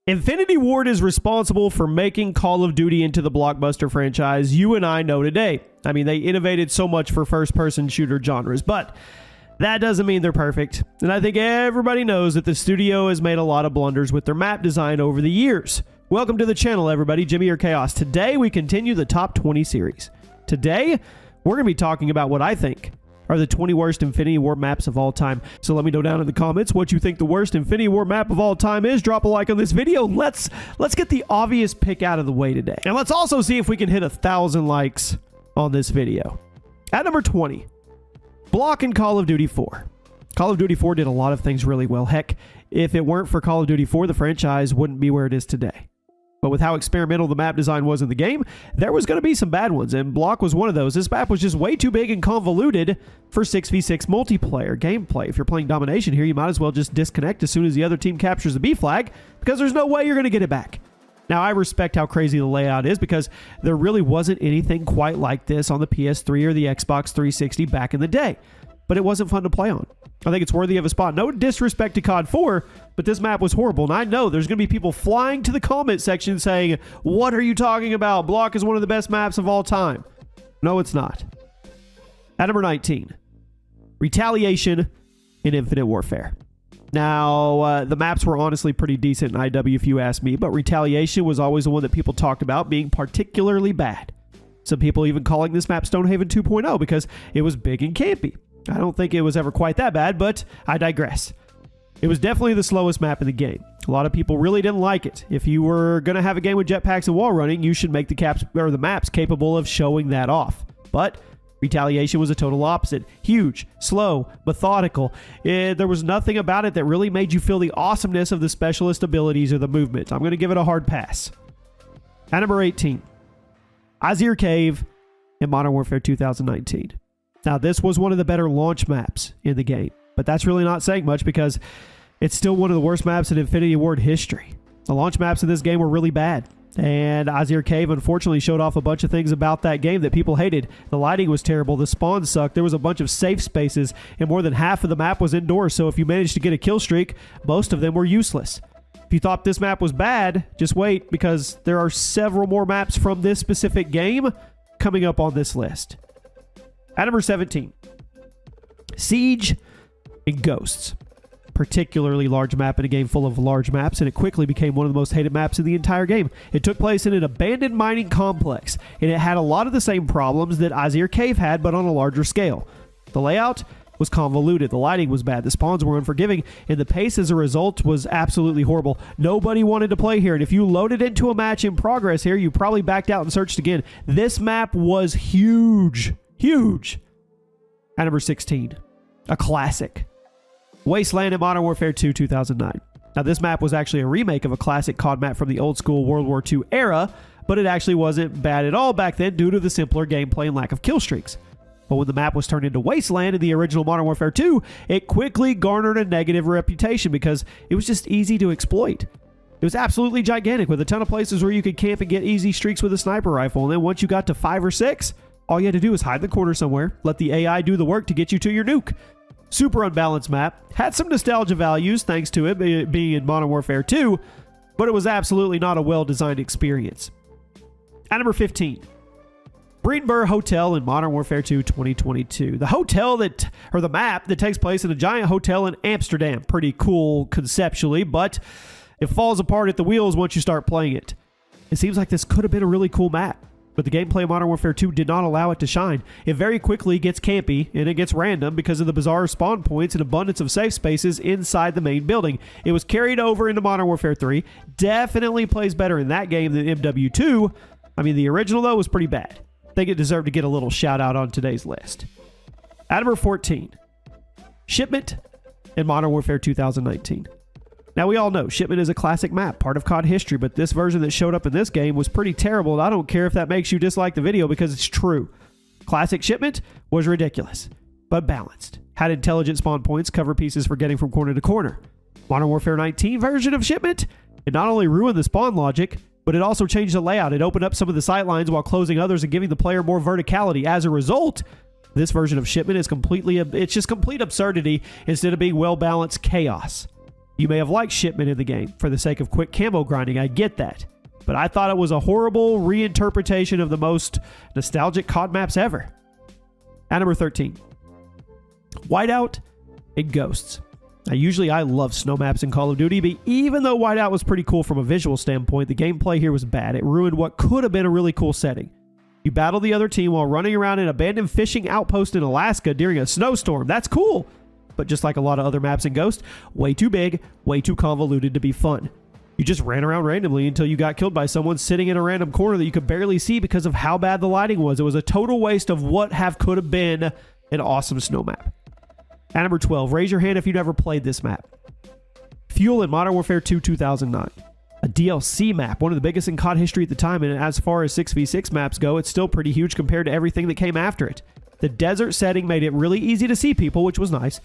Infinity Ward is responsible for making Call of Duty into the blockbuster franchise you and I know today. I mean, they innovated so much for first-person shooter genres, but that doesn't mean they're perfect. And I think everybody knows that the studio has made a lot of blunders with their map design over the years. Welcome to the channel, everybody. Jimmy or Chaos. Today, we continue the top 20 series. Today, we're going to be talking about what I think are the 20 worst Infinity Ward maps of all time. So let me know down in the comments what you think the worst Infinity Ward map of all time is. Drop a like on this video. Let's get the obvious pick out of the way today. And let's also see if we can hit 1,000 likes on this video. At number 20, Block in Call of Duty 4. Call of Duty 4 did a lot of things really well. Heck, if it weren't for Call of Duty 4, the franchise wouldn't be where it is today. But with how experimental the map design was in the game, there was going to be some bad ones, and Block was one of those. This map was just way too big and convoluted for 6v6 multiplayer gameplay. If you're playing domination here, you might as well just disconnect as soon as the other team captures the B flag, because there's no way you're going to get it back. Now, I respect how crazy the layout is, because there really wasn't anything quite like this on the PS3 or the Xbox 360 back in the day. But it wasn't fun to play on. I think it's worthy of a spot. No disrespect to COD 4, but this map was horrible. And I know there's going to be people flying to the comment section saying, what are you talking about? Block is one of the best maps of all time. No, it's not. At number 19, Retaliation in Infinite Warfare. Now, the maps were honestly pretty decent in IW if you ask me, but Retaliation was always the one that people talked about being particularly bad. Some people even calling this map Stonehaven 2.0 because it was big and campy. I don't think it was ever quite that bad, but I digress. It was definitely the slowest map in the game. A lot of people really didn't like it. If you were going to have a game with jetpacks and wall running, you should make the maps capable of showing that off. But Retaliation was a total opposite. Huge, slow, methodical. There was nothing about it that really made you feel the awesomeness of the specialist abilities or the movement. I'm going to give it a hard pass. At number 18, Azir Cave in Modern Warfare 2019. Now, this was one of the better launch maps in the game, but that's really not saying much because it's still one of the worst maps in Infinity Ward history. The launch maps in this game were really bad, and Azir Cave unfortunately showed off a bunch of things about that game that people hated. The lighting was terrible, the spawns sucked, there was a bunch of safe spaces, and more than half of the map was indoors, so if you managed to get a kill streak, most of them were useless. If you thought this map was bad, just wait, because there are several more maps from this specific game coming up on this list. At number 17, Siege and Ghosts. Particularly large map in a game full of large maps, and it quickly became one of the most hated maps in the entire game. It took place in an abandoned mining complex, and it had a lot of the same problems that Azir Cave had, but on a larger scale. The layout was convoluted, the lighting was bad, the spawns were unforgiving, and the pace as a result was absolutely horrible. Nobody wanted to play here, and if you loaded into a match in progress here, you probably backed out and searched again. This map was huge. Huge. At number 16, a classic, Wasteland in Modern Warfare 2 2009. Now, this map was actually a remake of a classic COD map from the old school World War II era, but it actually wasn't bad at all back then due to the simpler gameplay and lack of kill streaks. But when the map was turned into Wasteland in the original Modern Warfare 2, it quickly garnered a negative reputation because it was just easy to exploit. It was absolutely gigantic with a ton of places where you could camp and get easy streaks with a sniper rifle, and then once you got to 5 or 6, all you had to do was hide in the corner somewhere, let the AI do the work to get you to your nuke. Super unbalanced map, had some nostalgia values thanks to it being in Modern Warfare 2, but it was absolutely not a well-designed experience. At number 15, Greenburg Hotel in Modern Warfare 2 2022. The map that takes place in a giant hotel in Amsterdam. Pretty cool conceptually, but it falls apart at the wheels once you start playing it. It seems like this could have been a really cool map, but the gameplay of Modern Warfare 2 did not allow it to shine. It very quickly gets campy, and it gets random because of the bizarre spawn points and abundance of safe spaces inside the main building. It was carried over into Modern Warfare 3. Definitely plays better in that game than MW2. I mean, the original, though, was pretty bad. I think it deserved to get a little shout out on today's list. At number 14, Shipment in Modern Warfare 2019. Now, we all know Shipment is a classic map, part of COD history, but this version that showed up in this game was pretty terrible, and I don't care if that makes you dislike the video because it's true. Classic Shipment was ridiculous, but balanced. Had intelligent spawn points, cover pieces for getting from corner to corner. Modern Warfare 19 version of Shipment, it not only ruined the spawn logic, but it also changed the layout. It opened up some of the sight lines while closing others and giving the player more verticality. As a result, this version of Shipment is it's just complete absurdity instead of being well-balanced chaos. You may have liked Shipment in the game for the sake of quick camo grinding. I get that. But I thought it was a horrible reinterpretation of the most nostalgic COD maps ever. At number 13, Whiteout and Ghosts. Now, usually I love snow maps in Call of Duty, but even though Whiteout was pretty cool from a visual standpoint, the gameplay here was bad. It ruined what could have been a really cool setting. You battle the other team while running around an abandoned fishing outpost in Alaska during a snowstorm. That's cool. But just like a lot of other maps in Ghost, way too big, way too convoluted to be fun. You just ran around randomly until you got killed by someone sitting in a random corner that you could barely see because of how bad the lighting was. It was a total waste of what could have been an awesome snow map. At number 12, raise your hand if you've never played this map. Fuel in Modern Warfare 2 2009. A DLC map, one of the biggest in COD history at the time, and as far as 6v6 maps go, it's still pretty huge compared to everything that came after it. The desert setting made it really easy to see people, which was nice,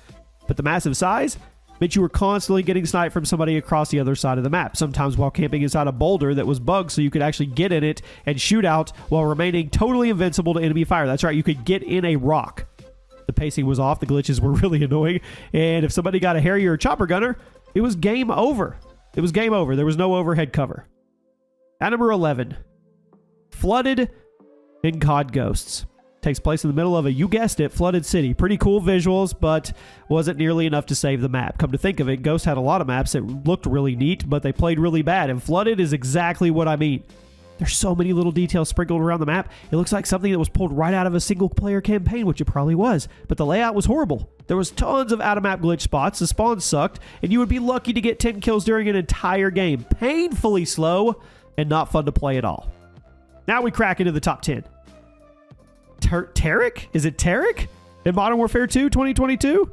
but the massive size meant you were constantly getting sniped from somebody across the other side of the map, sometimes while camping inside a boulder that was bugged so you could actually get in it and shoot out while remaining totally invincible to enemy fire. That's right, you could get in a rock. The pacing was off, the glitches were really annoying, and if somebody got a Harrier or chopper gunner, it was game over. It was game over. There was no overhead cover. At number 11, Flooded in COD Ghosts. Takes place in the middle of a, you guessed it, flooded city. Pretty cool visuals, but wasn't nearly enough to save the map. Come to think of it, Ghost had a lot of maps that looked really neat, but they played really bad, and Flooded is exactly what I mean. There's so many little details sprinkled around the map. It looks like something that was pulled right out of a single-player campaign, which it probably was. But the layout was horrible. There was tons of out-of-map glitch spots. The spawns sucked, and you would be lucky to get 10 kills during an entire game. Painfully slow and not fun to play at all. Now we crack into the top 10. Tarek? Is it Tarek? In Modern Warfare 2 2022?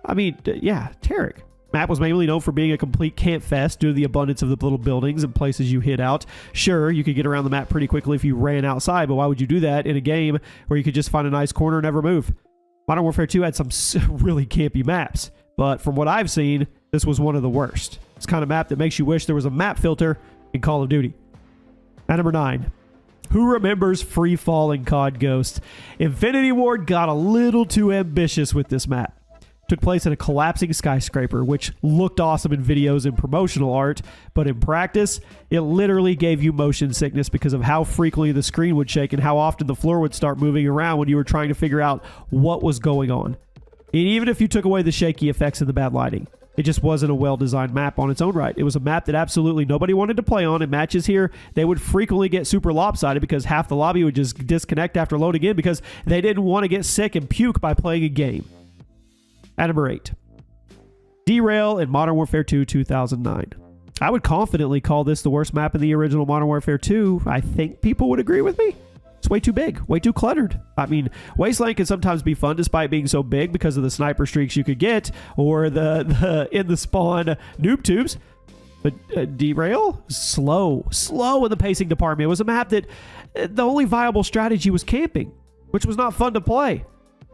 I mean, yeah, Tarek. Map was mainly known for being a complete camp fest due to the abundance of the little buildings and places you hid out. Sure, you could get around the map pretty quickly if you ran outside, but why would you do that in a game where you could just find a nice corner and never move? Modern Warfare 2 had some really campy maps, but from what I've seen, this was one of the worst. It's the kind of map that makes you wish there was a map filter in Call of Duty. At number 9, who remembers Free Fall in COD Ghost? Infinity Ward got a little too ambitious with this map. Took place in a collapsing skyscraper, which looked awesome in videos and promotional art, but in practice, it literally gave you motion sickness because of how frequently the screen would shake and how often the floor would start moving around when you were trying to figure out what was going on. And even if you took away the shaky effects and the bad lighting, it just wasn't a well-designed map on its own right. It was a map that absolutely nobody wanted to play on. In matches here, they would frequently get super lopsided because half the lobby would just disconnect after loading in because they didn't want to get sick and puke by playing a game. At number 8, Derail in Modern Warfare 2 2009. I would confidently call this the worst map in the original Modern Warfare 2. I think people would agree with me. It's way too big, way too cluttered. I mean, Wasteland can sometimes be fun despite being so big because of the sniper streaks you could get or the in the spawn noob tubes. But Derail, slow in the pacing department. It was a map that the only viable strategy was camping, which was not fun to play.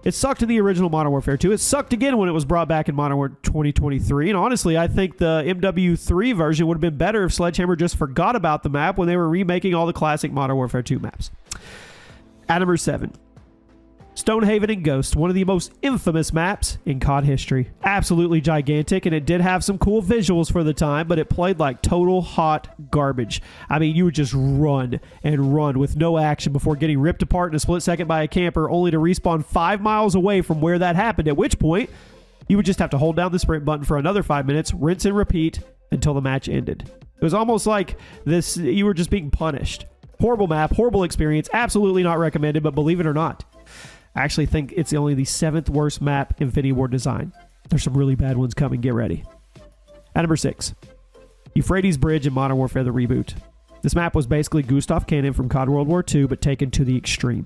It sucked in the original Modern Warfare 2. It sucked again when it was brought back in Modern Warfare 2023. And honestly, I think the MW3 version would have been better if Sledgehammer just forgot about the map when they were remaking all the classic Modern Warfare 2 maps. At number 7, Stonehaven and Ghost, one of the most infamous maps in COD history. Absolutely gigantic, and it did have some cool visuals for the time, but it played like total hot garbage. I mean, you would just run and run with no action before getting ripped apart in a split second by a camper, only to respawn 5 miles away from where that happened, at which point you would just have to hold down the sprint button for another 5 minutes, rinse and repeat until the match ended. It was almost like this, you were just being punished. Horrible map, horrible experience, absolutely not recommended, but believe it or not, I actually think it's only the 7th worst map Infinity Ward design. There's some really bad ones coming. Get ready. At number 6, Euphrates Bridge in Modern Warfare the Reboot. This map was basically Gustav Cannon from COD World War II, but taken to the extreme.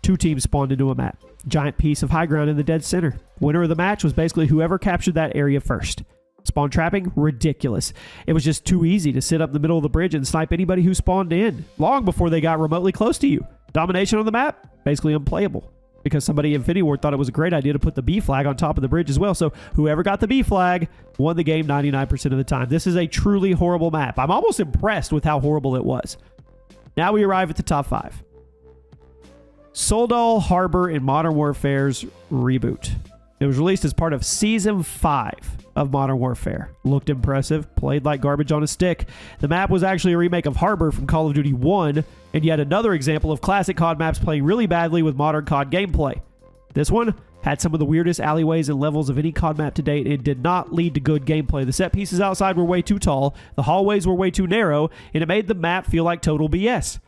2 teams spawned into a map. Giant piece of high ground in the dead center. Winner of the match was basically whoever captured that area first. Spawn trapping? Ridiculous. It was just too easy to sit up in the middle of the bridge and snipe anybody who spawned in, long before they got remotely close to you. Domination on the map? Basically unplayable. Because somebody in Infinity Ward thought it was a great idea to put the B flag on top of the bridge as well. So whoever got the B flag won the game 99% of the time. This is a truly horrible map. I'm almost impressed with how horrible it was. Now we arrive at the top 5. Soldal Harbor in Modern Warfare's Reboot. It was released as part of Season 5 of Modern Warfare. Looked impressive, played like garbage on a stick. The map was actually a remake of Harbor from Call of Duty 1, and yet another example of classic COD maps playing really badly with modern COD gameplay. This one had some of the weirdest alleyways and levels of any COD map to date. It did not lead to good gameplay. The set pieces outside were way too tall, the hallways were way too narrow, and it made the map feel like total BS.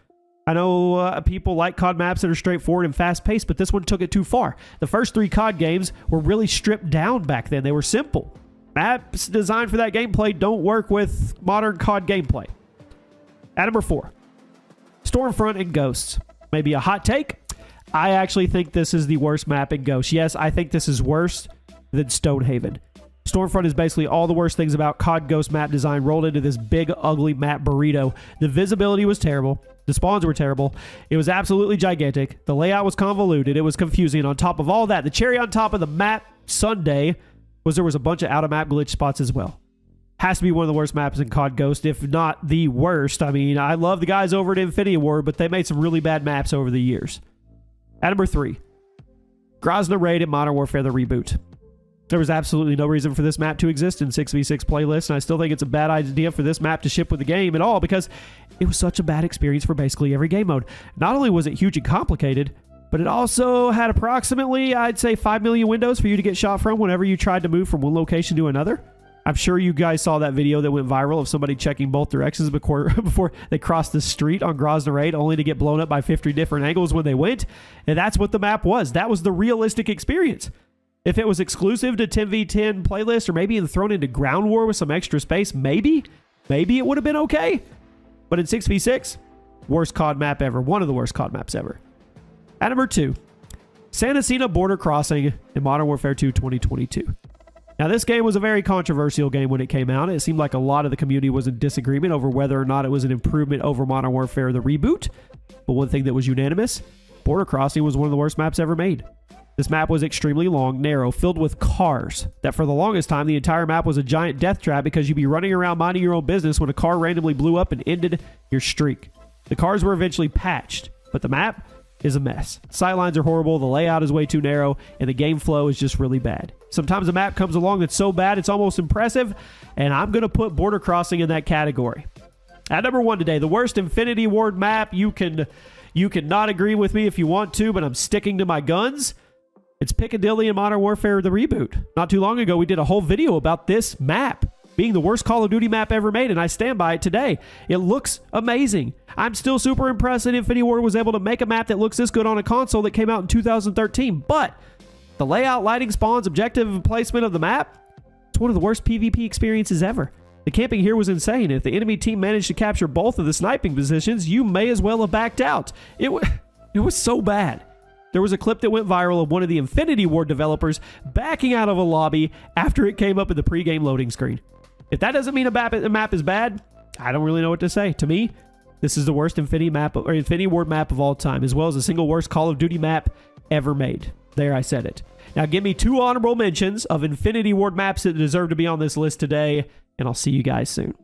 I know people like COD maps that are straightforward and fast-paced, but this one took it too far. The first 3 COD games were really stripped down back then. They were simple. Maps designed for that gameplay don't work with modern COD gameplay. At number 4, Stormfront and Ghosts. Maybe a hot take. I actually think this is the worst map in Ghosts. Yes, I think this is worse than Stonehaven. Stormfront is basically all the worst things about COD Ghost map design rolled into this big, ugly map burrito. The visibility was terrible. The spawns were terrible. It was absolutely gigantic. The layout was convoluted. It was confusing. And on top of all that, the cherry on top of the map sundae was there was a bunch of out-of-map glitch spots as well. Has to be one of the worst maps in COD Ghost, if not the worst. I mean, I love the guys over at Infinity Ward, but they made some really bad maps over the years. At number 3, Grozny Raid and Modern Warfare the Reboot. There was absolutely no reason for this map to exist in 6v6 playlists, and I still think it's a bad idea for this map to ship with the game at all because it was such a bad experience for basically every game mode. Not only was it huge and complicated, but it also had approximately, I'd say, 5 million windows for you to get shot from whenever you tried to move from one location to another. I'm sure you guys saw that video that went viral of somebody checking both directions before they crossed the street on Grozny Raid, only to get blown up by 50 different angles when they went. And that's what the map was. That was the realistic experience. If it was exclusive to 10v10 playlist or maybe even thrown into Ground War with some extra space, maybe it would have been okay. But in 6v6, worst COD map ever. One of the worst COD maps ever. At number 2, San Jacinto Border Crossing in Modern Warfare 2 2022. Now, this game was a very controversial game when it came out. It seemed like a lot of the community was in disagreement over whether or not it was an improvement over Modern Warfare the Reboot. But one thing that was unanimous, Border Crossing was one of the worst maps ever made. This map was extremely long, narrow, filled with cars, that for the longest time, the entire map was a giant death trap because you'd be running around minding your own business when a car randomly blew up and ended your streak. The cars were eventually patched, but the map is a mess. Sightlines are horrible, the layout is way too narrow, and the game flow is just really bad. Sometimes a map comes along that's so bad it's almost impressive, and I'm going to put Border Crossing in that category. At number 1 today, the worst Infinity Ward map. You can not agree with me if you want to, but I'm sticking to my guns. It's Piccadilly in Modern Warfare the Reboot. Not too long ago, we did a whole video about this map being the worst Call of Duty map ever made, and I stand by it today. It looks amazing. I'm still super impressed that Infinity Ward was able to make a map that looks this good on a console that came out in 2013, but the layout, lighting, spawns, objective, and placement of the map, it's one of the worst PvP experiences ever. The camping here was insane. If the enemy team managed to capture both of the sniping positions, you may as well have backed out. It was so bad. There was a clip that went viral of one of the Infinity Ward developers backing out of a lobby after it came up in the pre-game loading screen. If that doesn't mean a map is bad, I don't really know what to say. To me, this is the worst Infinity Ward map of all time, as well as the single worst Call of Duty map ever made. There, I said it. Now, give me 2 honorable mentions of Infinity Ward maps that deserve to be on this list today, and I'll see you guys soon.